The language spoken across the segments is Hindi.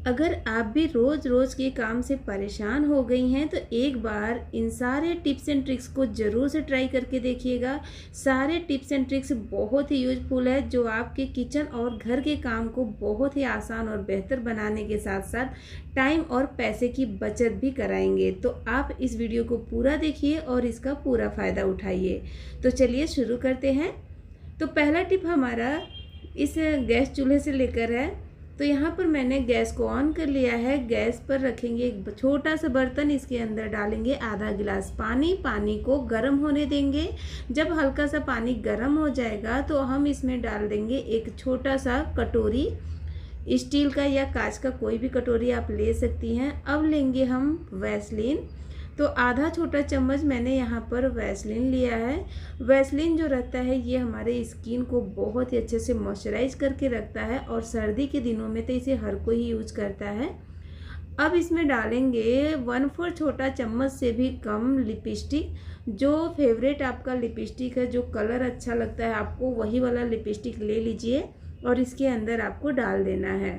अगर आप भी रोज़ रोज़ के काम से परेशान हो गई हैं तो एक बार इन सारे टिप्स एंड ट्रिक्स को ज़रूर से ट्राई करके देखिएगा। सारे टिप्स एंड ट्रिक्स बहुत ही यूजफुल है जो आपके किचन और घर के काम को बहुत ही आसान और बेहतर बनाने के साथ साथ टाइम और पैसे की बचत भी कराएंगे। तो आप इस वीडियो को पूरा देखिए और इसका पूरा फ़ायदा उठाइए। तो चलिए शुरू करते हैं। तो पहला टिप हमारा इस गैस चूल्हे से लेकर है। तो यहाँ पर मैंने गैस को ऑन कर लिया है। गैस पर रखेंगे एक छोटा सा बर्तन, इसके अंदर डालेंगे आधा गिलास पानी। पानी को गर्म होने देंगे। जब हल्का सा पानी गर्म हो जाएगा तो हम इसमें डाल देंगे एक छोटा सा कटोरी, स्टील का या कांच का कोई भी कटोरी आप ले सकती हैं। अब लेंगे हम वैसलीन। तो आधा छोटा चम्मच मैंने यहाँ पर वैसलीन लिया है। वैसलीन जो रहता है ये हमारे स्किन को बहुत ही अच्छे से मॉइस्चराइज करके रखता है और सर्दी के दिनों में तो इसे हर कोई यूज करता है। अब इसमें डालेंगे 1/4 छोटा चम्मच से भी कम लिपस्टिक। जो फेवरेट आपका लिपस्टिक है, जो कलर अच्छा लगता है आपको, वही वाला लिपस्टिक ले लीजिए और इसके अंदर आपको डाल देना है।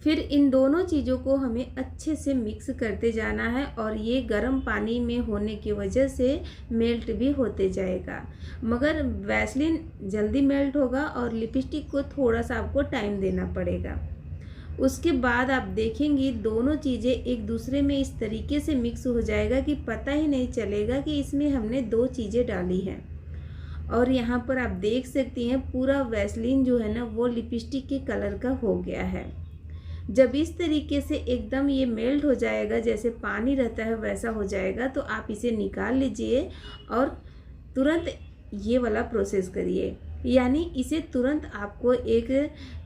फिर इन दोनों चीज़ों को हमें अच्छे से मिक्स करते जाना है और ये गर्म पानी में होने की वजह से मेल्ट भी होते जाएगा। मगर वैसलीन जल्दी मेल्ट होगा और लिपस्टिक को थोड़ा सा आपको टाइम देना पड़ेगा। उसके बाद आप देखेंगी दोनों चीज़ें एक दूसरे में इस तरीके से मिक्स हो जाएगा कि पता ही नहीं चलेगा कि इसमें हमने दो चीज़ें डाली हैं। और यहाँ पर आप देख सकती हैं पूरा वैसलीन जो है ना वो लिपस्टिक के कलर का हो गया है। जब इस तरीके से एकदम ये मेल्ट हो जाएगा, जैसे पानी रहता है वैसा हो जाएगा, तो आप इसे निकाल लीजिए और तुरंत ये वाला प्रोसेस करिए। यानी इसे तुरंत आपको एक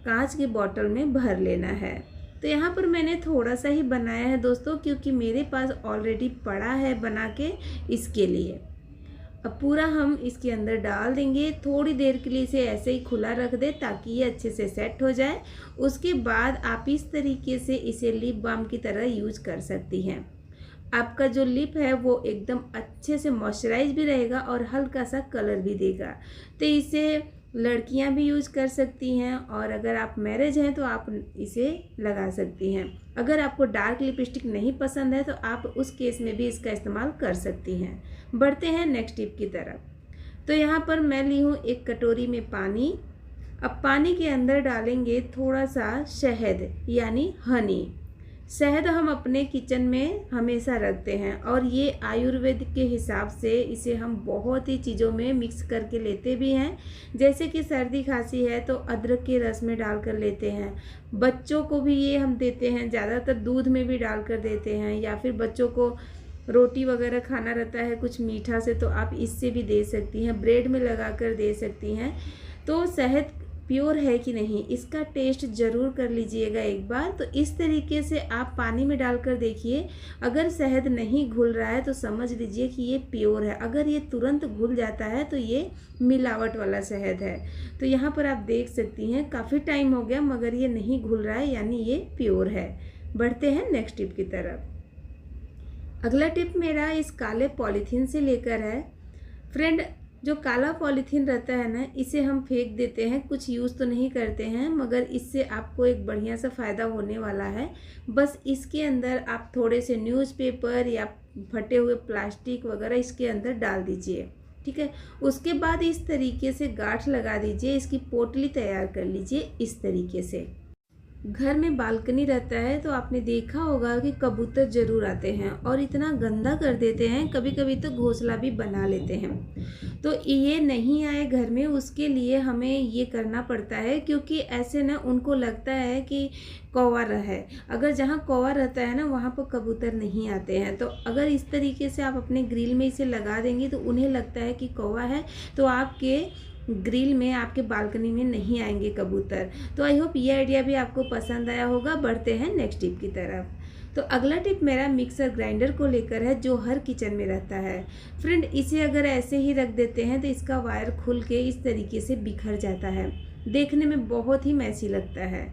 कांच के बॉटल में भर लेना है। तो यहाँ पर मैंने थोड़ा सा ही बनाया है दोस्तों, क्योंकि मेरे पास ऑलरेडी पड़ा है बना के, इसके लिए। अब पूरा हम इसके अंदर डाल देंगे। थोड़ी देर के लिए इसे ऐसे ही खुला रख दे ताकि ये अच्छे से सेट हो जाए। उसके बाद आप इस तरीके से इसे लिप बाम की तरह यूज कर सकती हैं। आपका जो लिप है वो एकदम अच्छे से मॉइस्चराइज भी रहेगा और हल्का सा कलर भी देगा। तो इसे लड़कियां भी यूज कर सकती हैं और अगर आप मैरिज हैं तो आप इसे लगा सकती हैं। अगर आपको डार्क लिपस्टिक नहीं पसंद है तो आप उस केस में भी इसका इस्तेमाल कर सकती हैं। बढ़ते हैं नेक्स्ट टिप की तरफ। तो यहाँ पर मैं ली हूँ एक कटोरी में पानी। अब पानी के अंदर डालेंगे थोड़ा सा शहद यानी हनी। शहद हम अपने किचन में हमेशा रखते हैं और ये आयुर्वेद के हिसाब से इसे हम बहुत ही चीज़ों में मिक्स करके लेते भी हैं। जैसे कि सर्दी खांसी है तो अदरक के रस में डाल कर लेते हैं। बच्चों को भी ये हम देते हैं, ज़्यादातर दूध में भी डाल कर देते हैं, या फिर बच्चों को रोटी वगैरह खाना रहता है कुछ मीठा से तो आप इससे भी दे सकती हैं, ब्रेड में लगा कर दे सकती हैं। तो शहद प्योर है कि नहीं इसका टेस्ट ज़रूर कर लीजिएगा एक बार। तो इस तरीके से आप पानी में डालकर देखिए। अगर शहद नहीं घुल रहा है तो समझ लीजिए कि ये प्योर है। अगर ये तुरंत घुल जाता है तो ये मिलावट वाला शहद है। तो यहाँ पर आप देख सकती हैं काफ़ी टाइम हो गया मगर ये नहीं घुल रहा है, यानी ये प्योर है। बढ़ते हैं नेक्स्ट टिप की तरफ। अगला टिप मेरा इस काले पॉलीथीन से लेकर है। फ्रेंड, जो काला पॉलीथीन रहता है ना, इसे हम फेंक देते हैं, कुछ यूज़ तो नहीं करते हैं, मगर इससे आपको एक बढ़िया सा फ़ायदा होने वाला है। बस इसके अंदर आप थोड़े से न्यूज़पेपर या फटे हुए प्लास्टिक वगैरह इसके अंदर डाल दीजिए, ठीक है। उसके बाद इस तरीके से गांठ लगा दीजिए, इसकी पोटली तैयार कर लीजिए इस तरीके से। घर में बालकनी रहता है तो आपने देखा होगा कि कबूतर ज़रूर आते हैं और इतना गंदा कर देते हैं, कभी कभी तो घोंसला भी बना लेते हैं। तो ये नहीं आए घर में, उसके लिए हमें ये करना पड़ता है, क्योंकि ऐसे ना उनको लगता है कि कौवा है। अगर जहाँ कौवा रहता है ना वहाँ पर कबूतर नहीं आते हैं। तो अगर इस तरीके से आप अपने ग्रिल में इसे लगा देंगे तो उन्हें लगता है कि कौवा है, तो आपके ग्रिल में, आपके बालकनी में नहीं आएंगे कबूतर। तो आई होप ये आइडिया भी आपको पसंद आया होगा। बढ़ते हैं नेक्स्ट टिप की तरफ। तो अगला टिप मेरा मिक्सर ग्राइंडर को लेकर है, जो हर किचन में रहता है। फ्रेंड, इसे अगर ऐसे ही रख देते हैं तो इसका वायर खुल के इस तरीके से बिखर जाता है, देखने में बहुत ही मैसी लगता है।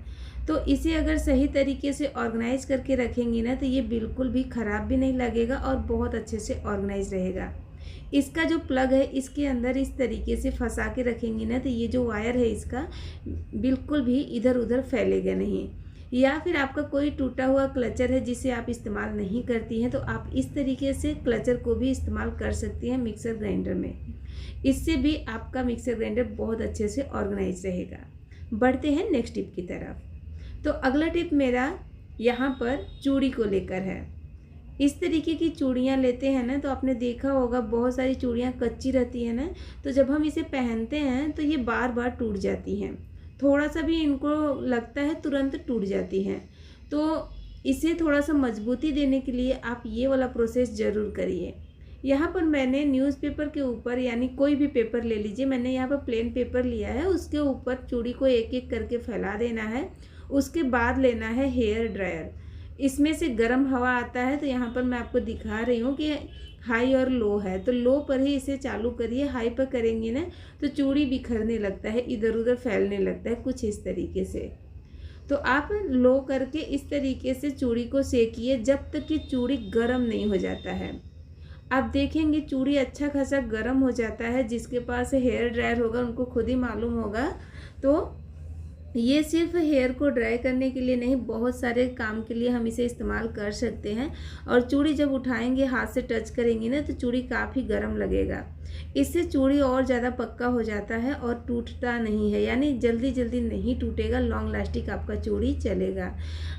तो इसे अगर सही तरीके से ऑर्गेनाइज करके रखेंगी ना तो ये बिल्कुल भी ख़राब भी नहीं लगेगा और बहुत अच्छे से ऑर्गेनाइज रहेगा। इसका जो प्लग है इसके अंदर इस तरीके से फंसा के रखेंगी ना तो ये जो वायर है इसका बिल्कुल भी इधर उधर फैलेगा नहीं। या फिर आपका कोई टूटा हुआ क्लचर है जिसे आप इस्तेमाल नहीं करती हैं, तो आप इस तरीके से क्लचर को भी इस्तेमाल कर सकती हैं मिक्सर ग्राइंडर में। इससे भी आपका मिक्सर ग्राइंडर बहुत अच्छे से ऑर्गेनाइज रहेगा। बढ़ते हैं नेक्स्ट टिप की तरफ। तो अगला टिप मेरा यहाँ पर चूड़ी को लेकर है। इस तरीके की चूड़ियाँ लेते हैं ना, तो आपने देखा होगा बहुत सारी चूड़ियाँ कच्ची रहती हैं ना, तो जब हम इसे पहनते हैं तो ये बार बार टूट जाती हैं। थोड़ा सा भी इनको लगता है तुरंत टूट जाती हैं। तो इसे थोड़ा सा मजबूती देने के लिए आप ये वाला प्रोसेस ज़रूर करिए। यहाँ पर मैंने न्यूज़पेपर के ऊपर, यानी कोई भी पेपर ले लीजिए, मैंने यहाँ पर प्लेन पेपर लिया है, उसके ऊपर चूड़ी को एक एक करके फैला देना है। उसके बाद लेना है हेयर ड्रायर। इसमें से गर्म हवा आता है, तो यहाँ पर मैं आपको दिखा रही हूँ कि हाई और लो है, तो लो पर ही इसे चालू करिए। हाई पर करेंगे ना तो चूड़ी बिखरने लगता है, इधर उधर फैलने लगता है, कुछ इस तरीके से। तो आप लो करके इस तरीके से चूड़ी को सेकिए जब तक कि चूड़ी गर्म नहीं हो जाता है। आप देखेंगे चूड़ी अच्छा खासा गर्म हो जाता है। जिसके पास हेयर ड्रायर होगा उनको खुद ही मालूम होगा। तो ये सिर्फ हेयर को ड्राई करने के लिए नहीं, बहुत सारे काम के लिए हम इसे इस्तेमाल कर सकते हैं। और चूड़ी जब उठाएंगे, हाथ से टच करेंगे ना, तो चूड़ी काफ़ी गर्म लगेगा। इससे चूड़ी और ज़्यादा पक्का हो जाता है और टूटता नहीं है, यानी जल्दी जल्दी नहीं टूटेगा। लॉन्ग लास्टिक आपका चूड़ी चलेगा।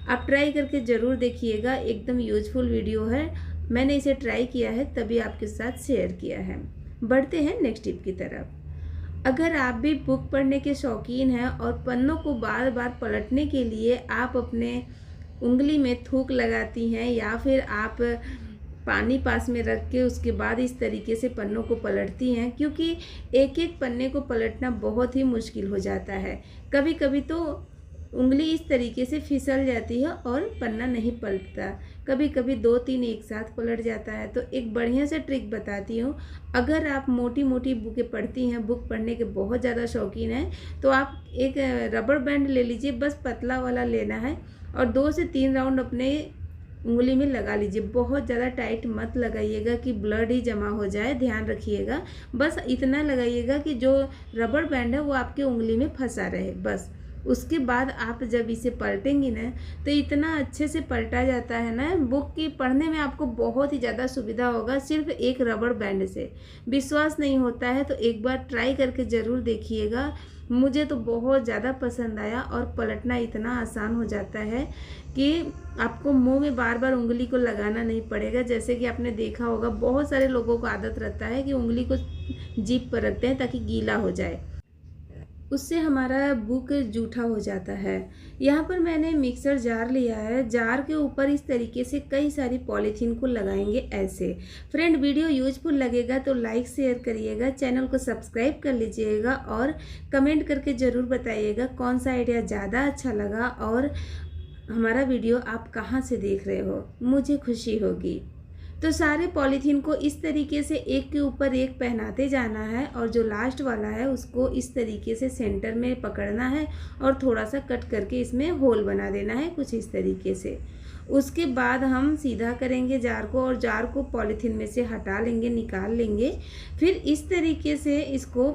आप ट्राई करके ज़रूर देखिएगा, एकदम यूजफुल वीडियो है। मैंने इसे ट्राई किया है तभी आपके साथ शेयर किया है। बढ़ते हैं नेक्स्ट टिप की तरफ। अगर आप भी बुक पढ़ने के शौकीन हैं और पन्नों को बार बार पलटने के लिए आप अपने उंगली में थूक लगाती हैं, या फिर आप पानी पास में रख के उसके बाद इस तरीके से पन्नों को पलटती हैं, क्योंकि एक एक पन्ने को पलटना बहुत ही मुश्किल हो जाता है। कभी कभी तो उंगली इस तरीके से फिसल जाती है और पन्ना नहीं पलटता। कभी कभी 2-3 एक साथ पलट जाता है। तो एक बढ़िया सा ट्रिक बताती हूँ। अगर आप मोटी मोटी बुकें पढ़ती हैं, बुक पढ़ने के बहुत ज़्यादा शौकीन हैं, तो आप एक रबर बैंड ले लीजिए, बस पतला वाला लेना है, और 2 से 3 राउंड अपने उंगली में लगा लीजिए। बहुत ज़्यादा टाइट मत लगाइएगा कि ब्लड ही जमा हो जाए, ध्यान रखिएगा। बस इतना लगाइएगा कि जो रबर बैंड है वो आपके उंगली में फंसा रहे, बस। उसके बाद आप जब इसे पलटेंगी ना, तो इतना अच्छे से पलटा जाता है ना, बुक की पढ़ने में आपको बहुत ही ज़्यादा सुविधा होगा सिर्फ एक रबर बैंड से। विश्वास नहीं होता है तो एक बार ट्राई करके ज़रूर देखिएगा। मुझे तो बहुत ज़्यादा पसंद आया, और पलटना इतना आसान हो जाता है कि आपको मुंह में बार बार उंगली को लगाना नहीं पड़ेगा। जैसे कि आपने देखा होगा बहुत सारे लोगों को आदत रहता है कि उंगली को जीभ पर रखते हैं ताकि गीला हो जाए, उससे हमारा बुक जूठा हो जाता है। यहाँ पर मैंने मिक्सर जार लिया है। जार के ऊपर इस तरीके से कई सारी पॉलीथीन को लगाएंगे ऐसे। फ्रेंड, वीडियो यूजफुल लगेगा तो लाइक शेयर करिएगा, चैनल को सब्सक्राइब कर लीजिएगा, और कमेंट करके ज़रूर बताइएगा कौन सा आइडिया ज़्यादा अच्छा लगा और हमारा वीडियो आप कहाँ से देख रहे हो, मुझे खुशी होगी। तो सारे पॉलीथीन को इस तरीके से एक के ऊपर एक पहनाते जाना है, और जो लास्ट वाला है उसको इस तरीके से सेंटर में पकड़ना है और थोड़ा सा कट करके इसमें होल बना देना है, कुछ इस तरीके से। उसके बाद हम सीधा करेंगे जार को, और जार को पॉलीथीन में से हटा लेंगे, निकाल लेंगे। फिर इस तरीके से इसको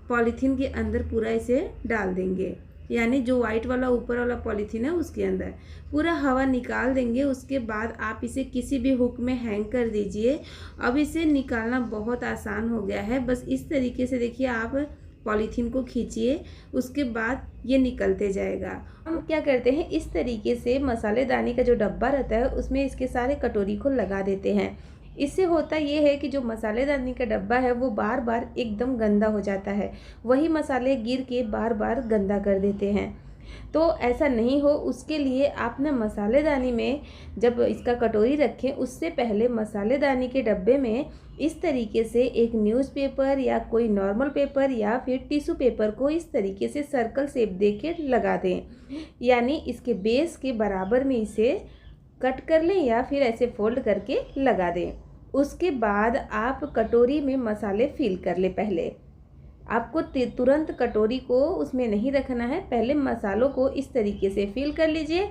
पॉलीथीन के अंदर पूरा इसे डाल देंगे, यानी जो वाइट वाला ऊपर वाला पॉलीथीन है उसके अंदर पूरा हवा निकाल देंगे। उसके बाद आप इसे किसी भी हुक में हैंग कर दीजिए। अब इसे निकालना बहुत आसान हो गया है। बस इस तरीके से देखिए, आप पॉलीथीन को खींचिए, उसके बाद ये निकलते जाएगा। हम क्या करते हैं, इस तरीके से मसालेदानी का जो डब्बा रहता है उसमें इसके सारे कटोरी को लगा देते हैं। इससे होता ये है कि जो मसालेदानी का डब्बा है वो बार बार एकदम गंदा हो जाता है, वही मसाले गिर के बार बार गंदा कर देते हैं। तो ऐसा नहीं हो, उसके लिए आप ना मसालेदानी में जब इसका कटोरी रखें उससे पहले मसालेदानी के डब्बे में इस तरीके से एक न्यूज़पेपर या कोई नॉर्मल पेपर या फिर टिश्यू पेपर को इस तरीके से सर्कल शेप दे के लगा दें, यानी इसके बेस के बराबर में इसे कट कर लें या फिर ऐसे फोल्ड करके लगा दें। उसके बाद आप कटोरी में मसाले फिल कर लें। पहले आपको तुरंत कटोरी को उसमें नहीं रखना है, पहले मसालों को इस तरीके से फिल कर लीजिए।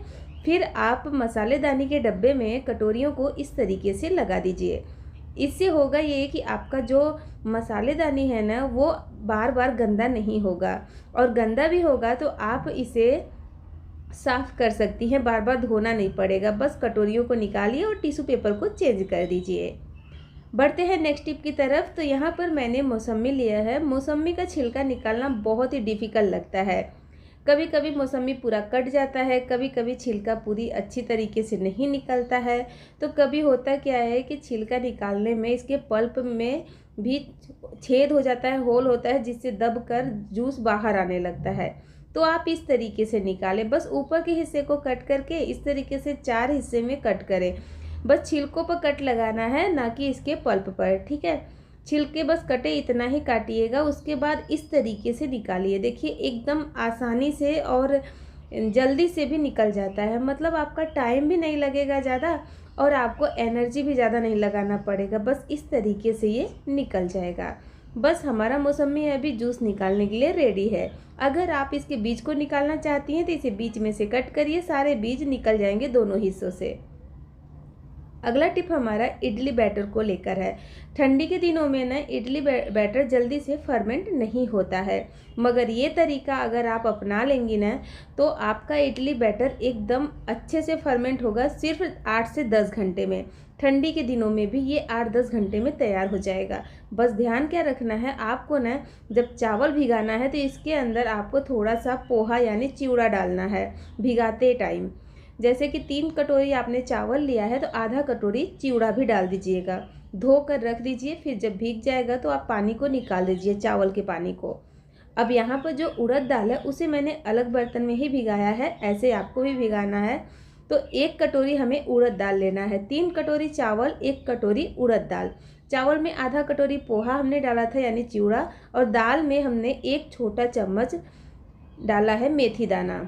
फिर आप मसालेदानी के डब्बे में कटोरियों को इस तरीके से लगा दीजिए। इससे होगा ये कि आपका जो मसालेदानी है ना वो बार बार गंदा नहीं होगा, और गंदा भी होगा तो आप इसे साफ़ कर सकती हैं, बार बार धोना नहीं पड़ेगा। बस कटोरियों को निकालिए और टिश्यू पेपर को चेंज कर दीजिए। बढ़ते हैं नेक्स्ट टिप की तरफ। तो यहाँ पर मैंने मौसम्मी लिया है। मौसम्मी का छिलका निकालना बहुत ही डिफ़िकल्ट लगता है। कभी कभी मौसम्मी पूरा कट जाता है, कभी कभी छिलका पूरी अच्छी तरीके से नहीं निकलता है। तो कभी होता क्या है कि छिलका निकालने में इसके पल्प में भी छेद हो जाता है, होल होता है, जिससे दब कर जूस बाहर आने लगता है। तो आप इस तरीके से निकालें। बस ऊपर के हिस्से को कट करके इस तरीके से 4 हिस्से में कट करें। बस छिलकों पर कट लगाना है, ना कि इसके पल्प पर, ठीक है। छिलके बस कटे इतना ही काटिएगा। उसके बाद इस तरीके से निकालिए। देखिए एकदम आसानी से और जल्दी से भी निकल जाता है। मतलब आपका टाइम भी नहीं लगेगा ज़्यादा और आपको एनर्जी भी ज़्यादा नहीं लगाना पड़ेगा। बस इस तरीके से ये निकल जाएगा। बस हमारा मौसम्मी अभी जूस निकालने के लिए रेडी है। अगर आप इसके बीज को निकालना चाहती हैं तो इसे बीच में से कट करिए, सारे बीज निकल जाएंगे दोनों हिस्सों से। अगला टिप हमारा इडली बैटर को लेकर है। ठंडी के दिनों में ना इडली बैटर जल्दी से फर्मेंट नहीं होता है, मगर ये तरीका अगर आप अपना लेंगी ना तो आपका इडली बैटर एकदम अच्छे से फर्मेंट होगा, सिर्फ 8 से 10 घंटे में। ठंडी के दिनों में भी ये 8-10 घंटे में तैयार हो जाएगा। बस ध्यान क्या रखना है आपको ना, जब चावल भिगाना है तो इसके अंदर आपको थोड़ा सा पोहा यानी चिवड़ा डालना है भिगाते टाइम। जैसे कि 3 कटोरी आपने चावल लिया है तो आधा कटोरी चिवड़ा भी डाल दीजिएगा। धो कर रख दीजिए, फिर जब भीग जाएगा तो आप पानी को निकाल दीजिए, चावल के पानी को। अब यहाँ पर जो उड़द दाल है उसे मैंने अलग बर्तन में ही भिगाया है, ऐसे आपको भी भिगाना है। तो 1 कटोरी हमें उड़द दाल लेना है। 3 कटोरी चावल, 1 कटोरी उड़द दाल। चावल में आधा कटोरी पोहा हमने डाला था यानी चिवड़ा, और दाल में हमने 1 छोटा चम्मच डाला है मेथी दाना।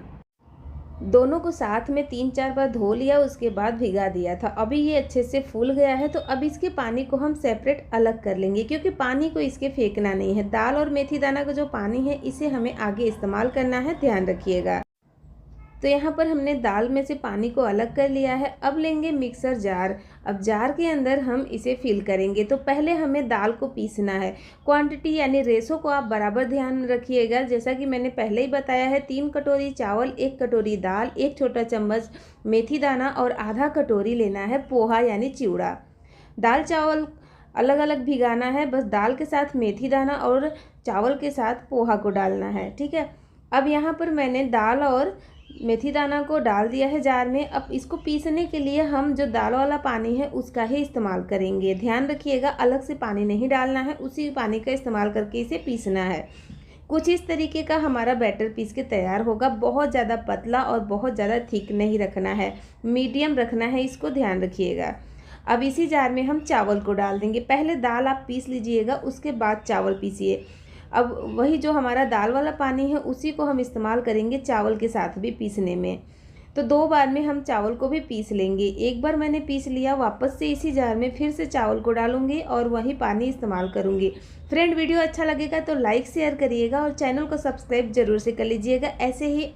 दोनों को साथ में 3-4 बार धो लिया, उसके बाद भिगा दिया था। अभी ये अच्छे से फूल गया है। तो अब इसके पानी को हम सेपरेट अलग कर लेंगे, क्योंकि पानी को इसके फेंकना नहीं है। दाल और मेथी दाना का जो पानी है इसे हमें आगे इस्तेमाल करना है, ध्यान रखिएगा। तो यहाँ पर हमने दाल में से पानी को अलग कर लिया है। अब लेंगे मिक्सर जार। अब जार के अंदर हम इसे फिल करेंगे। तो पहले हमें दाल को पीसना है। क्वांटिटी यानी रेशो को आप बराबर ध्यान रखिएगा। जैसा कि मैंने पहले ही बताया है, 3 कटोरी चावल, 1 कटोरी दाल, 1 छोटा चम्मच मेथी दाना और आधा कटोरी लेना है पोहा यानी चिवड़ा। दाल चावल अलग अलग भिगाना है। बस दाल के साथ मेथी दाना और चावल के साथ पोहा को डालना है, ठीक है। अब यहाँ पर मैंने दाल और मेथी दाना को डाल दिया है जार में। अब इसको पीसने के लिए हम जो दाल वाला पानी है उसका ही इस्तेमाल करेंगे। ध्यान रखिएगा, अलग से पानी नहीं डालना है, उसी पानी का इस्तेमाल करके इसे पीसना है। कुछ इस तरीके का हमारा बैटर पीस के तैयार होगा। बहुत ज़्यादा पतला और बहुत ज़्यादा थिक नहीं रखना है, मीडियम रखना है, इसको ध्यान रखिएगा। अब इसी जार में हम चावल को डाल देंगे। पहले दाल आप पीस लीजिएगा, उसके बाद चावल पीसिए। अब वही जो हमारा दाल वाला पानी है उसी को हम इस्तेमाल करेंगे चावल के साथ भी पीसने में। तो 2 बार में हम चावल को भी पीस लेंगे। एक बार मैंने पीस लिया, वापस से इसी जार में फिर से चावल को डालूंगी और वही पानी इस्तेमाल करूंगी। फ्रेंड, वीडियो अच्छा लगेगा तो लाइक शेयर करिएगा और चैनल को सब्सक्राइब जरूर से कर लीजिएगा, ऐसे ही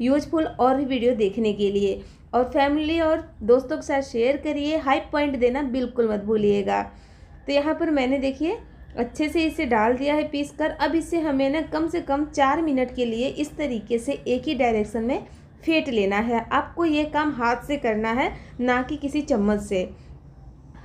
यूजफुल और भी वीडियो देखने के लिए। और फैमिली और दोस्तों के साथ शेयर करिए। हाइप पॉइंट देना बिल्कुल मत भूलिएगा। तो यहाँ पर मैंने देखिए अच्छे से इसे डाल दिया है पीस कर। अब इसे हमें ना कम से कम 4 मिनट के लिए इस तरीके से एक ही डायरेक्शन में फेंट लेना है। आपको ये काम हाथ से करना है, ना कि किसी चम्मच से।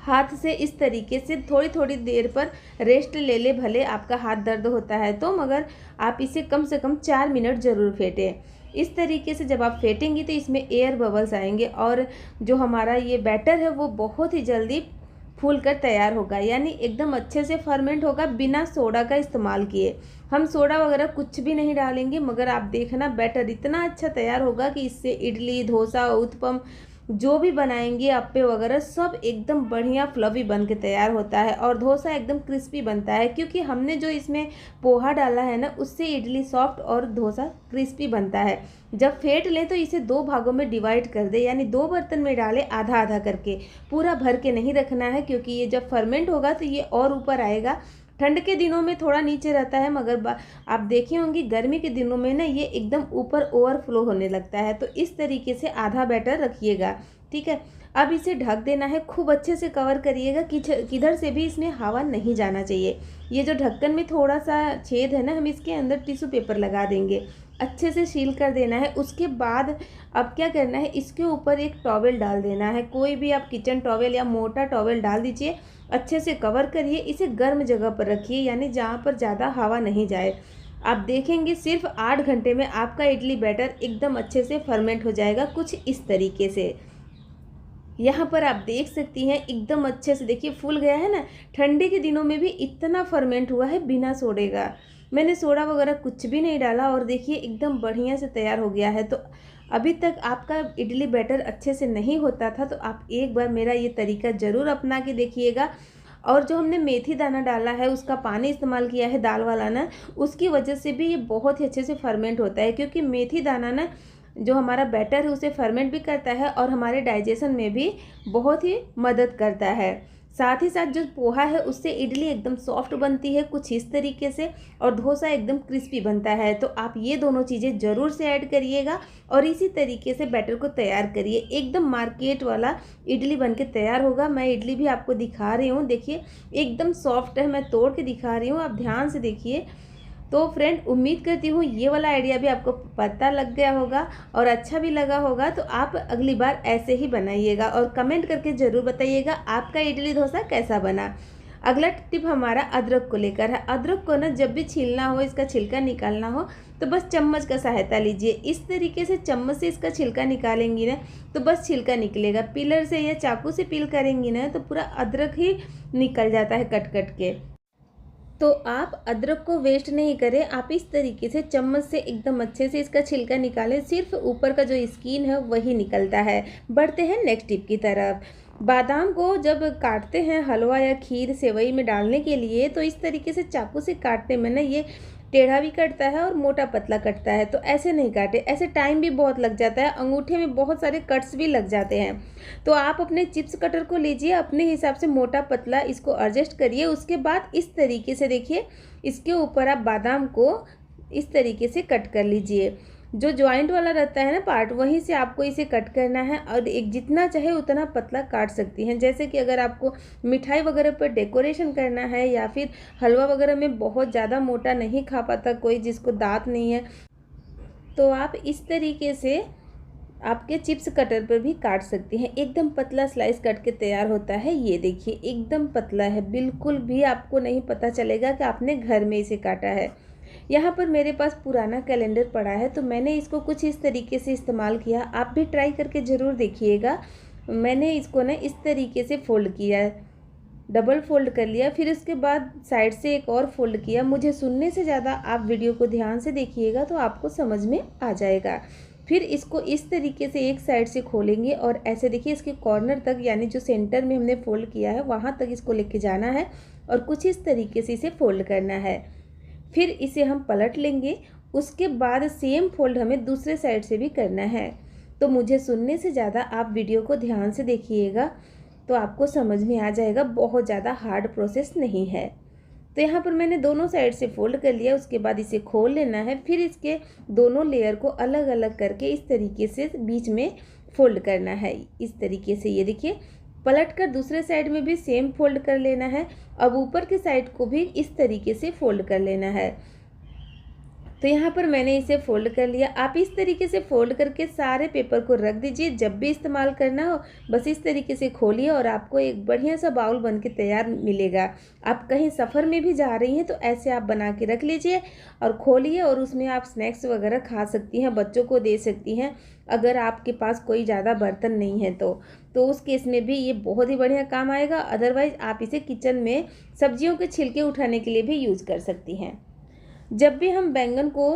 हाथ से इस तरीके से थोड़ी थोड़ी देर पर रेस्ट ले ले, भले आपका हाथ दर्द होता है तो, मगर आप इसे कम से कम 4 मिनट ज़रूर फेंटें। इस तरीके से जब आप फेंटेंगी तो इसमें एयर बबल्स आएंगे और जो हमारा ये बैटर है वो बहुत ही जल्दी फूल कर तैयार होगा, यानी एकदम अच्छे से फर्मेंट होगा बिना सोडा का इस्तेमाल किए। हम सोडा वगैरह कुछ भी नहीं डालेंगे, मगर आप देखना बैटर इतना अच्छा तैयार होगा कि इससे इडली, डोसा, उत्पम जो भी बनाएंगे, अप्पे वगैरह सब एकदम बढ़िया फ्लफी बन के तैयार होता है। और डोसा एकदम क्रिस्पी बनता है, क्योंकि हमने जो इसमें पोहा डाला है ना, उससे इडली सॉफ्ट और डोसा क्रिस्पी बनता है। जब फेंट लें तो इसे 2 भागों में डिवाइड कर दे, यानी 2 बर्तन में डालें, आधा आधा करके। पूरा भर के नहीं रखना है, क्योंकि ये जब फर्मेंट होगा तो ये और ऊपर आएगा। ठंड के दिनों में थोड़ा नीचे रहता है, मगर आप देखी होंगी गर्मी के दिनों में ना ये एकदम ऊपर ओवरफ्लो होने लगता है। तो इस तरीके से आधा बैटर रखिएगा, ठीक है। अब इसे ढक देना है, खूब अच्छे से कवर करिएगा, किधर से भी इसमें हवा नहीं जाना चाहिए। ये जो ढक्कन में थोड़ा सा छेद है ना, हम इसके अंदर टिश्यू पेपर लगा देंगे, अच्छे से सील कर देना है। उसके बाद अब क्या करना है, इसके ऊपर एक टॉवेल डाल देना है। कोई भी आप किचन टॉवेल या मोटा टॉवेल डाल दीजिए, अच्छे से कवर करिए, इसे गर्म जगह पर रखिए, यानी जहाँ पर ज़्यादा हवा नहीं जाए। आप देखेंगे सिर्फ 8 घंटे में आपका इडली बैटर एकदम अच्छे से फर्मेंट हो जाएगा, कुछ इस तरीके से। यहाँ पर आप देख सकती हैं एकदम अच्छे से, देखिए फूल गया है ना। ठंडी के दिनों में भी इतना फर्मेंट हुआ है बिना सोडे का। मैंने सोडा वगैरह कुछ भी नहीं डाला और देखिए एकदम बढ़िया से तैयार हो गया है। तो अभी तक आपका इडली बैटर अच्छे से नहीं होता था तो आप एक बार मेरा ये तरीका ज़रूर अपना के देखिएगा। और जो हमने मेथी दाना डाला है, उसका पानी इस्तेमाल किया है दाल वाला ना, उसकी वजह से भी ये बहुत ही अच्छे से फर्मेंट होता है। क्योंकि मेथी दाना ना जो हमारा बैटर है उसे फर्मेंट भी करता है और हमारे डाइजेशन में भी बहुत ही मदद करता है। साथ ही साथ जो पोहा है उससे इडली एकदम सॉफ्ट बनती है कुछ इस तरीके से, और डोसा एकदम क्रिस्पी बनता है। तो आप ये दोनों चीज़ें ज़रूर से ऐड करिएगा और इसी तरीके से बैटर को तैयार करिए। एकदम मार्केट वाला इडली बनके तैयार होगा। मैं इडली भी आपको दिखा रही हूँ, देखिए एकदम सॉफ्ट है, मैं तोड़ के दिखा रही हूँ, आप ध्यान से देखिए। तो फ्रेंड, उम्मीद करती हूँ ये वाला आइडिया भी आपको पता लग गया होगा और अच्छा भी लगा होगा। तो आप अगली बार ऐसे ही बनाइएगा और कमेंट करके ज़रूर बताइएगा आपका इडली डोसा कैसा बना। अगला टिप हमारा अदरक को लेकर है। अदरक को ना जब भी छीलना हो, इसका छिलका निकालना हो, तो बस चम्मच का सहायता लीजिए। इस तरीके से चम्मच से इसका छिलका निकालेंगी ना तो बस छिलका निकलेगा। पिलर से या चाकू से पील करेंगी ना तो पूरा अदरक ही निकल जाता है कट कट के। तो आप अदरक को वेस्ट नहीं करें, आप इस तरीके से चम्मच से एकदम अच्छे से इसका छिलका निकालें। सिर्फ ऊपर का जो स्किन है वही निकलता है। बढ़ते हैं नेक्स्ट टिप की तरफ। बादाम को जब काटते हैं हलवा या खीर सेवई में डालने के लिए, तो इस तरीके से चाकू से काटने में ना ये टेढ़ा भी कटता है और मोटा पतला कटता है। तो ऐसे नहीं काटे, ऐसे टाइम भी बहुत लग जाता है, अंगूठे में बहुत सारे कट्स भी लग जाते हैं। तो आप अपने चिप्स कटर को लीजिए, अपने हिसाब से मोटा पतला इसको एडजस्ट करिए। उसके बाद इस तरीके से देखिए, इसके ऊपर आप बादाम को इस तरीके से कट कर लीजिए। जो ज्वाइंट वाला रहता है ना पार्ट, वहीं से आपको इसे कट करना है और एक जितना चाहे उतना पतला काट सकती हैं। जैसे कि अगर आपको मिठाई वगैरह पर डेकोरेशन करना है या फिर हलवा वगैरह में बहुत ज़्यादा मोटा नहीं खा पाता कोई, जिसको दांत नहीं है, तो आप इस तरीके से आपके चिप्स कटर पर भी काट सकती हैं। एकदम पतला स्लाइस कट के तैयार होता है। ये देखिए एकदम पतला है, बिल्कुल भी आपको नहीं पता चलेगा कि आपने घर में इसे काटा है। यहाँ पर मेरे पास पुराना कैलेंडर पड़ा है तो मैंने इसको कुछ इस तरीके से इस्तेमाल किया। आप भी ट्राई करके ज़रूर देखिएगा। मैंने इसको ना इस तरीके से फोल्ड किया, डबल फोल्ड कर लिया, फिर उसके बाद साइड से एक और फोल्ड किया। मुझे सुनने से ज़्यादा आप वीडियो को ध्यान से देखिएगा तो आपको समझ में आ जाएगा। फिर इसको इस तरीके से एक साइड से खोलेंगे और ऐसे देखिए इसके कॉर्नर तक, यानी जो सेंटर में हमने फोल्ड किया है वहाँ तक इसको लेके जाना है और कुछ इस तरीके से इसे फोल्ड करना है। फिर इसे हम पलट लेंगे। उसके बाद सेम फोल्ड हमें दूसरे साइड से भी करना है। तो मुझे सुनने से ज़्यादा आप वीडियो को ध्यान से देखिएगा तो आपको समझ में आ जाएगा, बहुत ज़्यादा हार्ड प्रोसेस नहीं है। तो यहाँ पर मैंने दोनों साइड से फोल्ड कर लिया। उसके बाद इसे खोल लेना है। फिर इसके दोनों लेयर को अलग अलग करके इस तरीके से बीच में फोल्ड करना है। इस तरीके से ये देखिए, पलट कर दूसरे साइड में भी सेम फोल्ड कर लेना है। अब ऊपर के साइड को भी इस तरीके से फोल्ड कर लेना है। तो यहाँ पर मैंने इसे फोल्ड कर लिया। आप इस तरीके से फोल्ड करके सारे पेपर को रख दीजिए। जब भी इस्तेमाल करना हो बस इस तरीके से खोलिए और आपको एक बढ़िया सा बाउल बन के तैयार मिलेगा। आप कहीं सफ़र में भी जा रही हैं तो ऐसे आप बना के रख लीजिए और खोलिए और उसमें आप स्नैक्स वगैरह खा सकती हैं, बच्चों को दे सकती हैं। अगर आपके पास कोई ज़्यादा बर्तन नहीं है तो उस केस में भी ये बहुत ही बढ़िया काम आएगा। अदरवाइज़ आप इसे किचन में सब्जियों के छिलके उठाने के लिए भी यूज़ कर सकती हैं। जब भी हम बैंगन को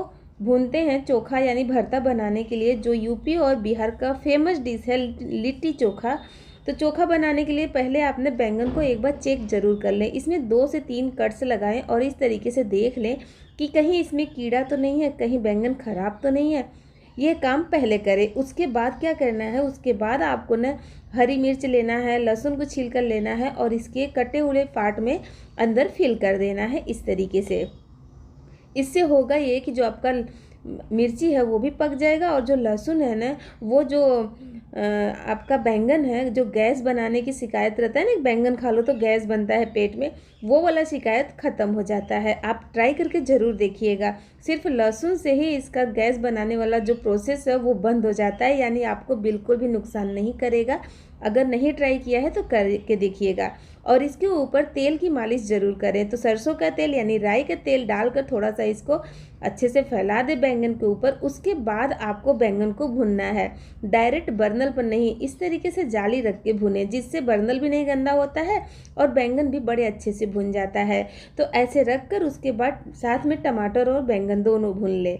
भूनते हैं चोखा यानी भरता बनाने के लिए, जो यूपी और बिहार का फेमस डिश है लिट्टी चोखा, तो चोखा बनाने के लिए पहले आपने बैंगन को एक बार चेक ज़रूर कर लें। इसमें 2 से 3 कट्स लगाएं और इस तरीके से देख लें कि कहीं इसमें कीड़ा तो नहीं है, कहीं बैंगन ख़राब तो नहीं है। ये काम पहले करें। उसके बाद क्या करना है, उसके बाद आपको ना हरी मिर्च लेना है, लहसुन को छील कर लेना है और इसके कटे हुए पार्ट में अंदर फिल कर देना है इस तरीके से। इससे होगा ये कि जो आपका मिर्ची है वो भी पक जाएगा और जो लहसुन है ना, वो जो आपका बैंगन है, जो गैस बनाने की शिकायत रहता है ना, बैंगन खा लो तो गैस बनता है पेट में, वो वाला शिकायत ख़त्म हो जाता है। आप ट्राई करके ज़रूर देखिएगा। सिर्फ लहसुन से ही इसका गैस बनाने वाला जो प्रोसेस है वो बंद हो जाता है, यानी आपको बिल्कुल भी नुकसान नहीं करेगा। अगर नहीं ट्राई किया है तो करके देखिएगा। और इसके ऊपर तेल की मालिश ज़रूर करें। तो सरसों का तेल यानी राई का तेल डालकर थोड़ा सा इसको अच्छे से फैला दे बैंगन के ऊपर। उसके बाद आपको बैंगन को भुनना है, डायरेक्ट बर्नल पर नहीं, इस तरीके से जाली रख के भुने, जिससे बर्नल भी नहीं गंदा होता है और बैंगन भी बड़े अच्छे से भुन जाता है। तो ऐसे रख कर उसके बाद साथ में टमाटर और बैंगन दोनों भून ले।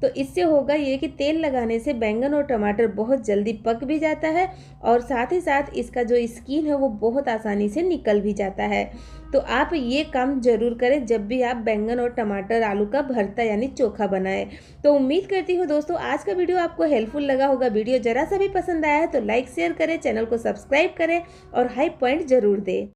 तो इससे होगा ये कि तेल लगाने से बैंगन और टमाटर बहुत जल्दी पक भी जाता है और साथ ही साथ इसका जो स्किन है वो बहुत आसानी से निकल भी जाता है। तो आप ये काम ज़रूर करें जब भी आप बैंगन और टमाटर आलू का भरता यानी चोखा बनाएं। तो उम्मीद करती हूँ दोस्तों आज का वीडियो आपको हेल्पफुल लगा होगा। वीडियो ज़रा सा भी पसंद आया है तो लाइक शेयर करें, चैनल को सब्सक्राइब करें और हाई पॉइंट ज़रूर दें।